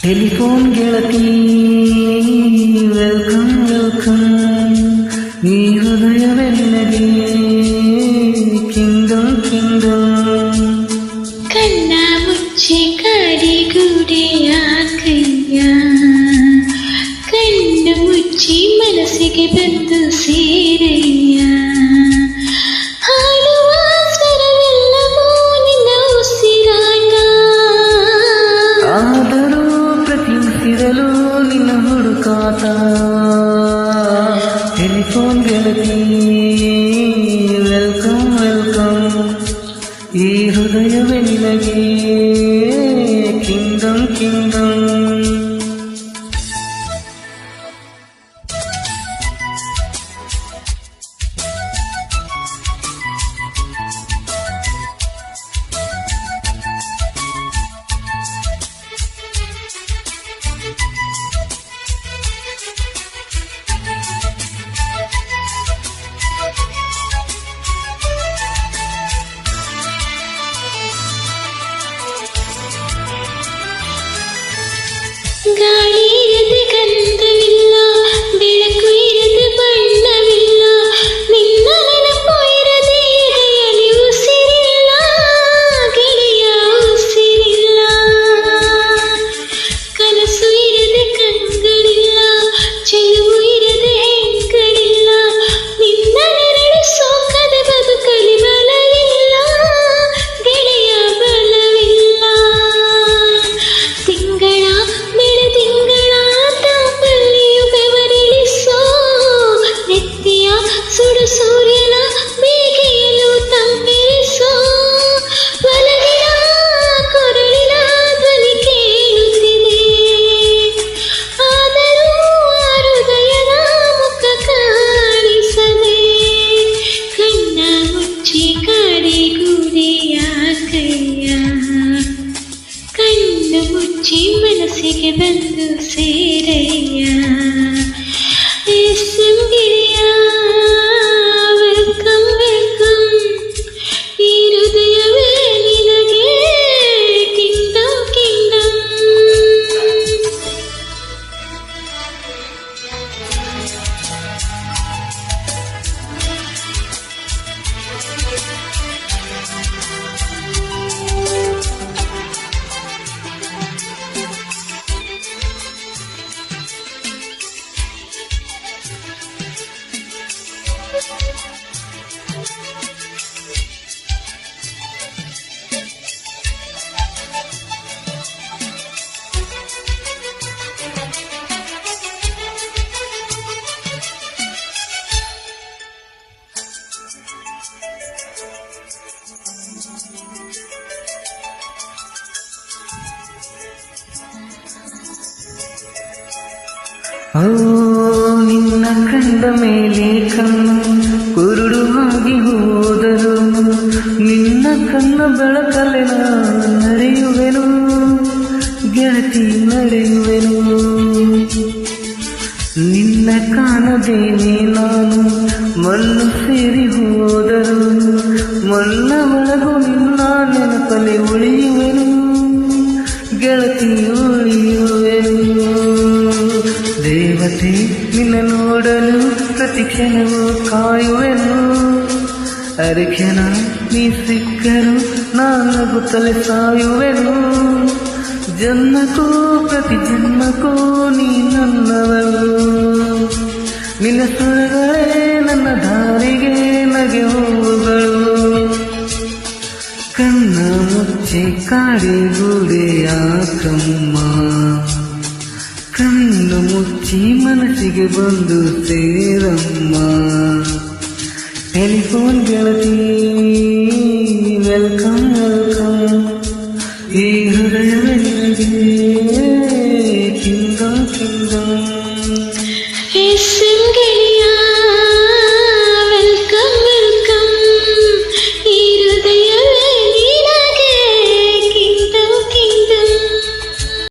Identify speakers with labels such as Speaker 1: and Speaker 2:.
Speaker 1: Telephone ಗೆಳತಿ welcome welcome, ಈ ಹೃದಯವೆಲ್ಲಗೆ ಕಿಂಗಮ್ ಕಿಂಗಮ್.
Speaker 2: ಕಣ್ಣ ಮುಚ್ಚಿ ಕಾಡಿಗೂಡೆಯ ಕೈಯ, ಕಣ್ಣು ಮುಚ್ಚಿ ಮನಸ್ಸಿಗೆ ಬಂದು ಸೇರಯ್ಯ. ಹಾಡುವ ಸ್ವರವೆಲ್ಲವೂ ನಿನ್ನ ಉಸಿರಾಟ,
Speaker 1: ಆದರೂ ಪ್ರತಿ ಉಸಿರಲು ನಿನ್ನ ಹುಡುಕಾಟ. ಟೆಲಿಫೋನ್ ಗೆಳತಿ ವೆಲ್ಕಮ್ ವೆಲ್ಕಮ್, ಈ ಹೃದಯವೆಲ್ಲಗೆ ಕಿಂಗಮ್ ಕಿಂಗಮ್.
Speaker 2: ಗಾಳಿ ಇರದೆ ಗಂಧವಿಲ್ಲ, ಬೆಳಕು ಇರದೆ ಬಣ್ಣವಿಲ್ಲ, ನಿನ್ನ ನೆನಪು ಇರದೆ ಎದೆಯಲ್ಲಿ ಉಸಿರಿಲ್ಲ, ಗೆಳೆಯ ಉಸಿರಿಲ್ಲ. ಕನಸು ಇರದೆ ಕಣ್ಗಳಿಲ್ಲ, ಚೆಲುವು ಇರದೆ ಹೆಣ್ಗಳಿಲ್ಲ, ನಿನ್ನ ನೆರಳು ಸೋಕದೆ ಬದುಕಲಿ ಬಲವಿಲ್ಲ, ಗೆಳೆಯ ಬಲವಿಲ್ಲ. ತಿಂಗಳ ಸುಡು ಸೂರ್ಯನ ಬೇಗೆಯಲು ತಂಪೆರಿಸೋ, ಒಲವಿನ ಕೊರಳಿನ ಧ್ವನಿ ಕೇಳುತ್ತಿದೆ, ಆದರೂ ಆ ಹೃದಯದ ಮುಖ ಕಾಣಿಸದೆ. ಕಣ್ಣ ಮುಚ್ಚಿ ಕಾಡಿಗೂಡೆಯ ಕೈಯ, ಕಣ್ಣು ಮುಚ್ಚಿ ಮನಸ್ಸಿಗೆ ಬಂದು ಸೇರಯ್ಯ. ಗಿರಿಯ ವೆಲ್ಕಮ್ ವೆಲ್ಕಮ್, ಈ ಹೃದಯವೇ ನಿನಗೆ ಕಿಂಗಮ್ ಕಿಂಗಮ್.
Speaker 1: ಓ ನಿನ್ನ ಕಂಡ ಮೇಲೆ ಕಣ್ಣು ಕುರುಡು ಆಗಿ ಹೋದರು, ನಿನ್ನ ಕಣ್ಣ ಬೆಳಕಲೆ ನಡೆಯುವೆನು ಗೆಳತಿ ನಡೆಯುವೆನು. ನಿನ್ನ ಕಾಣದೇನೆ ನಾನು ಮಣ್ಣು ಸೇರಿ ಹೋದರು, ಮಣ್ಣ ಒಳಗು ನಿನ್ನ ನೆನಪಲ್ಲಿ ಉಳಿಯುವೆನು ಗೆಳತಿ ಉಳಿಯುವೆನು. ದೇವತೆ ನಿನ್ನ ನೋಡಲು ಪ್ರತಿ ಕ್ಷಣವೂ ಕಾಯುವೆನು, ಅರೆಕ್ಷಣ ನೀ ಸಿಕ್ಕರು ನಾನಗುತ್ತಲೇ ಸಾಯುವೆನು. ಜನ್ಮಕ್ಕೂ ಪ್ರತಿ ಜನ್ಮಕ್ಕೂ ನೀ ನನ್ನವಳು, ನಿನ್ನ ಸುರಗಳೇ ನನ್ನ ದಾರಿಗೆ ನಗೆ ಹೂವುಗಳು. ಕಣ್ಣ ಮುಚ್ಚಿ ಕಾಡಿಗೂಡೆಯ ಕಮ್ಮ, ಕಣ್ಣು ಮುಚ್ಚಿ ಮನಸ್ಸಿಗೆ ಬಂದು ಸೇರಮ್ಮ. ಟೆಲಿಫೋನ್ ಗೆಳತಿ ವೆಲ್ಕಮ್.